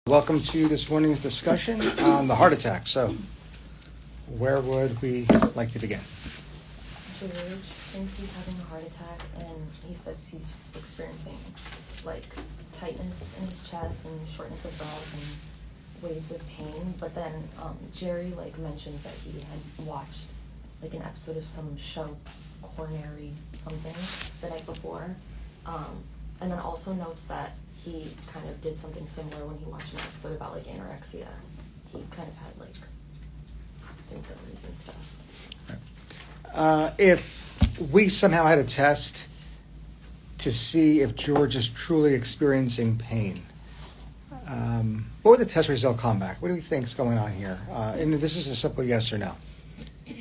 Welcome to this morning's discussion on the heart attack. So, where would we like to begin? George thinks he's having a heart attack, and he says he's experiencing like tightness in his chest and shortness of breath and waves of pain. But then Jerry mentions that he had watched an episode of some show, coronary something, the night before, and then also notes that he kind of did something similar when he watched an episode about anorexia. He kind of had symptoms and stuff. If we somehow had a test to see if George is truly experiencing pain, what would the test result come back? What do we think is going on here? And this is a simple yes or no.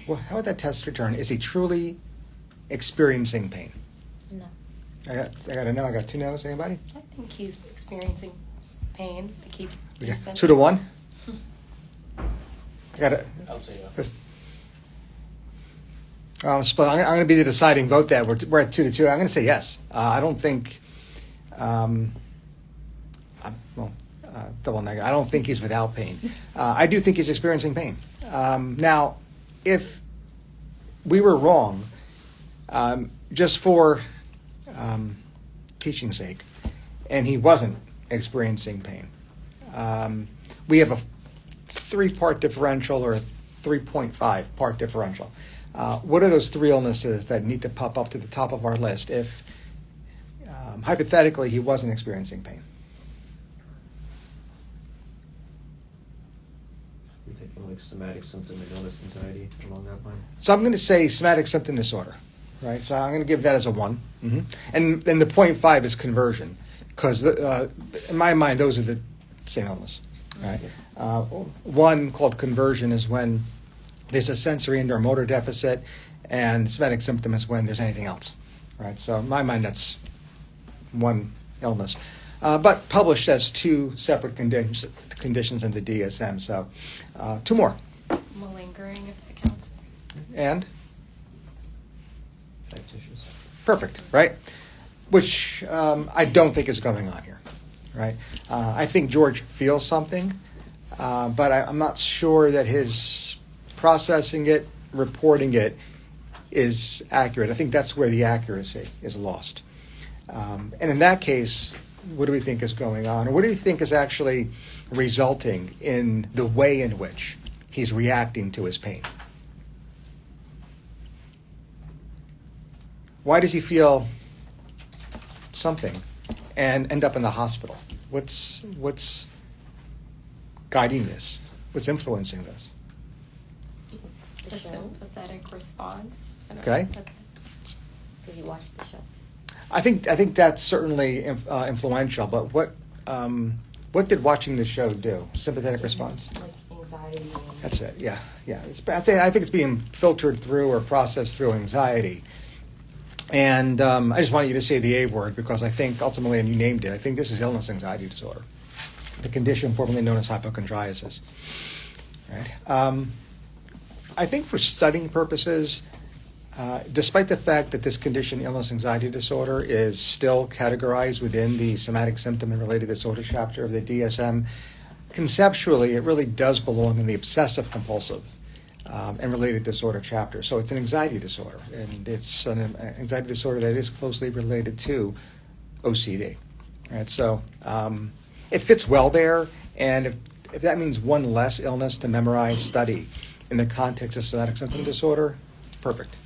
Well, how would that test return? Is he truly experiencing pain? No. I got a no. I got two no's. Anybody? I think he's experiencing pain. We got 2-1. I got it. I'll say yeah. I'm going to be the deciding vote. That we're at 2-2. I'm going to say yes. I don't think. Double negative. I don't think he's without pain. I do think he's experiencing pain. Now, if we were wrong, just for teaching's sake, and he wasn't experiencing pain, we have a 3-part differential or a 3.5 part differential. What are those 3 illnesses that need to pop up to the top of our list if hypothetically he wasn't experiencing pain? You're thinking somatic symptom and illness anxiety along that line? So I'm going to say somatic symptom disorder, right? So I'm going to give that as a 1. Mm-hmm. And then the 0.5 is conversion, because in my mind, those are the same illness, right? One called conversion is when there's a sensory and or motor deficit, and somatic symptom is when there's anything else, right? So in my mind, that's one illness. But published as 2 separate conditions in the DSM. So 2 more. Malingering, if that counts. And? Factitious. Perfect, right? Which I don't think is going on here, right? I think George feels something, but I'm not sure that his processing it, reporting it, is accurate. I think that's where the accuracy is lost. And in that case, what do we think is going on? Or what do you think is actually resulting in the way in which he's reacting to his pain? Why does he feel something and end up in the hospital? What's guiding this? What's influencing this? A sympathetic response. Okay. Because you watched the show. I think that's certainly influential. But what did watching the show do? Sympathetic response. Anxiety. That's it. Yeah. I think it's being filtered through or processed through anxiety. And I just want you to say the A word because I think ultimately, and you named it, I think this is illness anxiety disorder, the condition formerly known as hypochondriasis. Right. I think for studying purposes, despite the fact that this condition, illness anxiety disorder, is still categorized within the somatic symptom and related disorder chapter of the DSM, conceptually it really does belong in the obsessive compulsive and related disorder chapter. So it's an anxiety disorder, and it's an anxiety disorder that is closely related to OCD. Right? So it fits well there, and if that means one less illness to memorize, study in the context of somatic symptom disorder, perfect.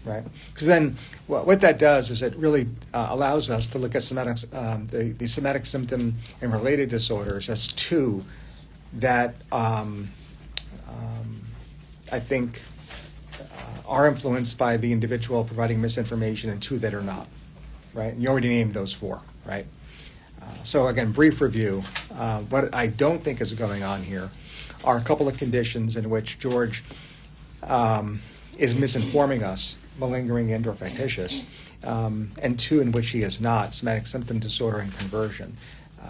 Right? Because then what that does is it really allows us to look at the somatic symptom and related disorders as 2 that I think are influenced by the individual providing misinformation, and 2 that are not. Right? And you already named those 4. Right? So again, brief review. What I don't think is going on here are a couple of conditions in which George is misinforming us, malingering and or factitious, and 2 in which he is not, somatic symptom disorder and conversion.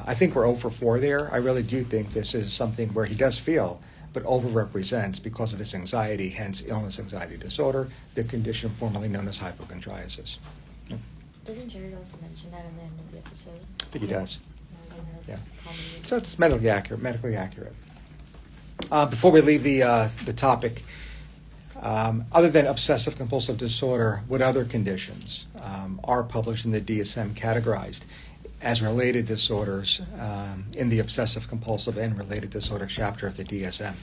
I think we're 0 for 4 there. I really do think this is something where he does feel, but overrepresents because of his anxiety, hence illness anxiety disorder, the condition formerly known as hypochondriasis. Doesn't Jerry also mention that in the end of the episode? I think he does. Morgan has is Yeah. commonly. So it's medically accurate. Before we leave the topic, other than obsessive compulsive disorder, what other conditions are published in the DSM categorized as related disorders in the obsessive compulsive and related disorder chapter of the DSM?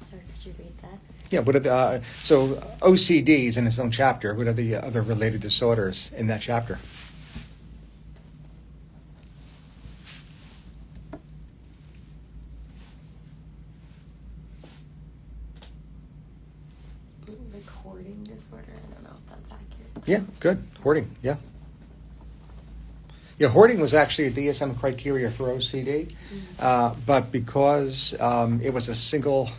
Sorry, could you read that? Yeah, what are the, so OCD is in its own chapter. What are the other related disorders in that chapter? Like hoarding disorder. I don't know if that's accurate. Yeah, good. Hoarding, yeah. Yeah, hoarding was actually a DSM criteria for OCD, but because it was a single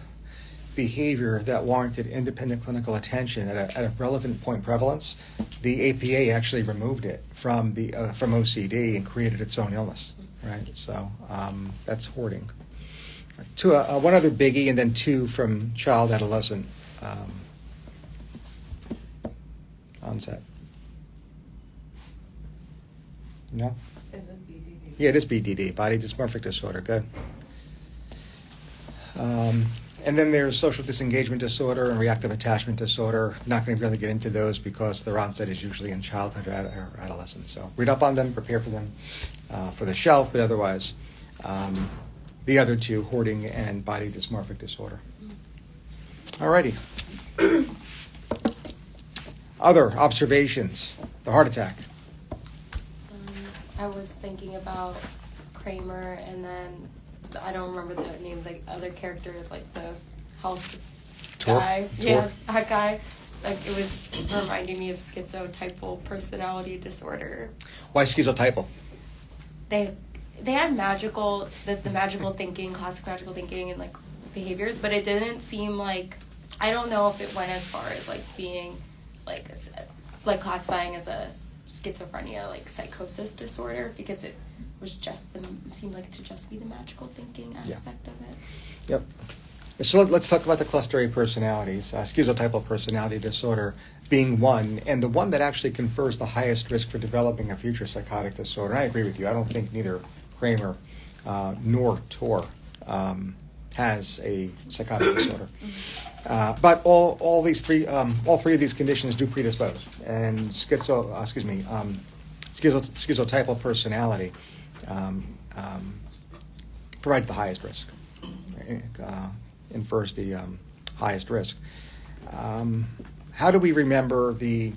behavior that warranted independent clinical attention at a relevant point prevalence, the APA actually removed it from OCD and created its own illness, right? So that's hoarding. One other biggie, and then two from child-adolescent onset. No? Is it BDD? Yeah, it is BDD, body dysmorphic disorder. Good. And then there's social disengagement disorder and reactive attachment disorder. Not going to really get into those because their onset is usually in childhood or adolescence. So read up on them, prepare for them for the shelf, but otherwise, the other two, hoarding and body dysmorphic disorder. Alrighty. Other observations. The heart attack. I was thinking about Kramer, and then I don't remember the name of the other character, like the health Tor? guy. Tor? Yeah, that guy. Like, it was reminding me of schizotypal personality disorder. Why schizotypal? They had the magical thinking, classic magical thinking, and like behaviors, but it didn't seem like, I don't know if it went as far as like being like classifying as a schizophrenia, like psychosis disorder, because it was just seemed like to just be the magical thinking aspect of it. Yep. So let's talk about the cluster A personalities. Schizotypal personality disorder being one, and the one that actually confers the highest risk for developing a future psychotic disorder. And I agree with you. I don't think neither Kramer nor Tor has a psychotic disorder. But all three of these conditions do predispose, and schizotypal personality provides the highest risk, infers the highest risk. How do we remember the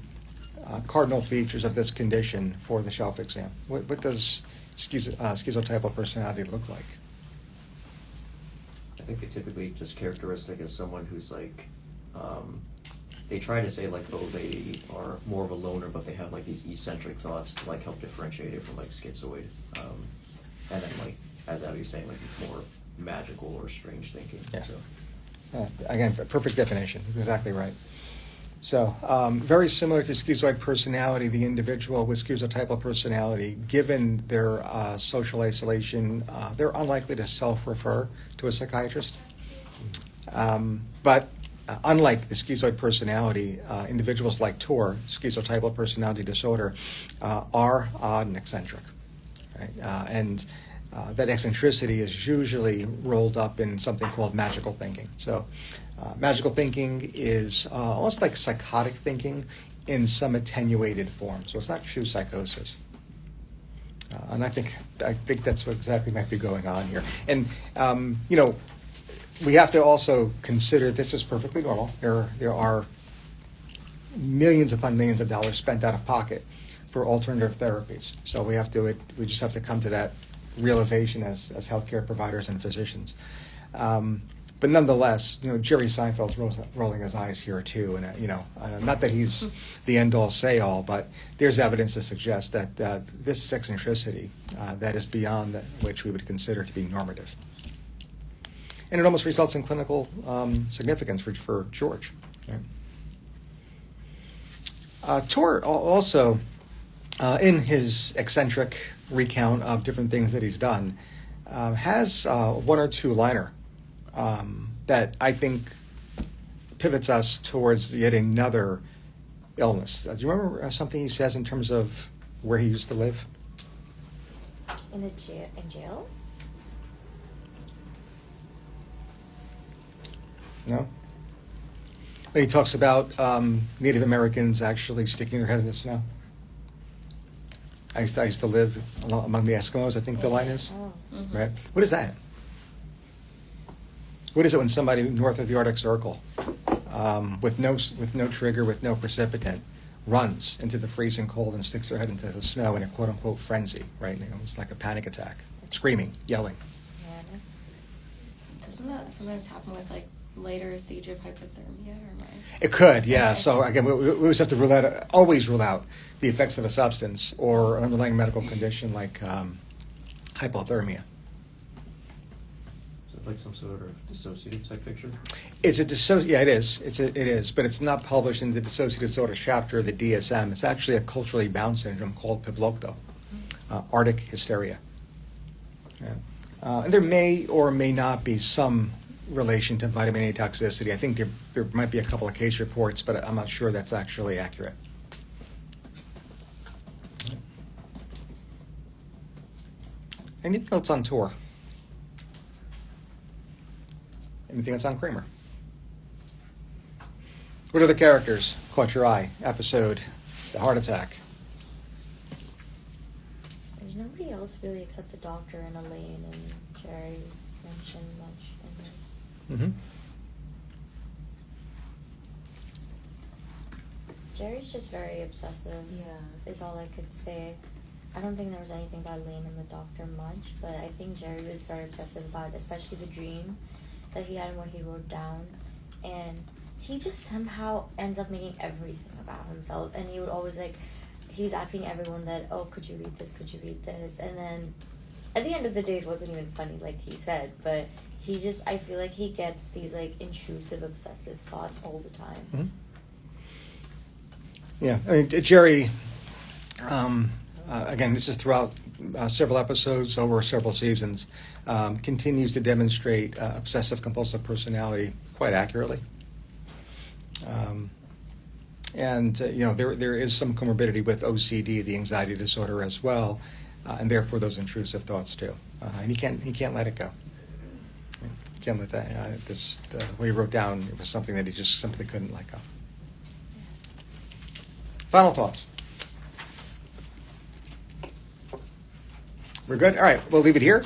cardinal features of this condition for the shelf exam? What does schizotypal personality look like? I think they typically just characteristic as someone who's like, they try to say like, oh, they are more of a loner, but they have like these eccentric thoughts to like help differentiate it from like schizoid. And then like, as Abby was saying, like more magical or strange thinking. Yeah. So. Again, perfect definition. Exactly right. So, very similar to schizoid personality, the individual with schizotypal personality, given their social isolation, they're unlikely to self-refer to a psychiatrist. But unlike the schizoid personality, individuals like Tor, schizotypal personality disorder, are odd and eccentric. Right? And that eccentricity is usually rolled up in something called magical thinking. So magical thinking is almost like psychotic thinking in some attenuated form. So it's not true psychosis. And I think that's what exactly might be going on here. And, we have to also consider this is perfectly normal. There are millions upon millions of dollars spent out of pocket for alternative therapies. So we just have to come to that realization as healthcare providers and physicians. But nonetheless, Jerry Seinfeld's rolling his eyes here too, and not that he's the end-all, say-all, but there's evidence to suggest that this eccentricity that is beyond which we would consider to be normative, and it almost results in clinical significance for George. Right? Tor also, in his eccentric recount of different things that he's done, has one or two liner that I think pivots us towards yet another illness. Do you remember something he says in terms of where he used to live? In jail? No? And he talks about Native Americans actually sticking their head in the snow. I used to live among the Eskimos, I think the line is. Oh. Mm-hmm. Right? What is that? What is it when somebody north of the Arctic Circle, with no trigger, with no precipitant, runs into the freezing cold and sticks their head into the snow in a quote unquote frenzy, right? You know, it's like a panic attack, screaming, yelling. Yeah. Doesn't that sometimes happen with like later stage of hypothermia or am I? It could, yeah. So again, we always have to always rule out the effects of a substance or an underlying medical condition like hypothermia. Is it like some sort of dissociative type picture? It's a yeah, it is. It is, but it's not published in the dissociative disorder chapter of the DSM. It's actually a culturally bound syndrome called piblokto, Arctic hysteria. Yeah. And there may or may not be some relation to vitamin A toxicity. I think there might be a couple of case reports, but I'm not sure that's actually accurate. Anything else on tour? Anything else on Kramer? What other characters caught your eye? Episode, the heart attack. There's nobody else really except the doctor and Elaine and Jerry mentioned much in this. Mm-hmm. Jerry's just very obsessive. Yeah. Is all I could say. I don't think there was anything about Elaine and the doctor much, but I think Jerry was very obsessive about it, especially the dream that he had and what he wrote down. And he just somehow ends up making everything about himself. And he would always he's asking everyone that, oh, could you read this? Could you read this? And then at the end of the day, it wasn't even funny like he said, but I feel like he gets these intrusive, obsessive thoughts all the time. Mm-hmm. Yeah, I mean, Jerry, again, this is throughout several episodes over several seasons, continues to demonstrate obsessive-compulsive personality quite accurately. And there is some comorbidity with OCD, the anxiety disorder, as well, and therefore those intrusive thoughts too. And he can't let it go. He can't let that. What he wrote down, it was something that he just simply couldn't let go. Final thoughts. We're good? All right, we'll leave it here.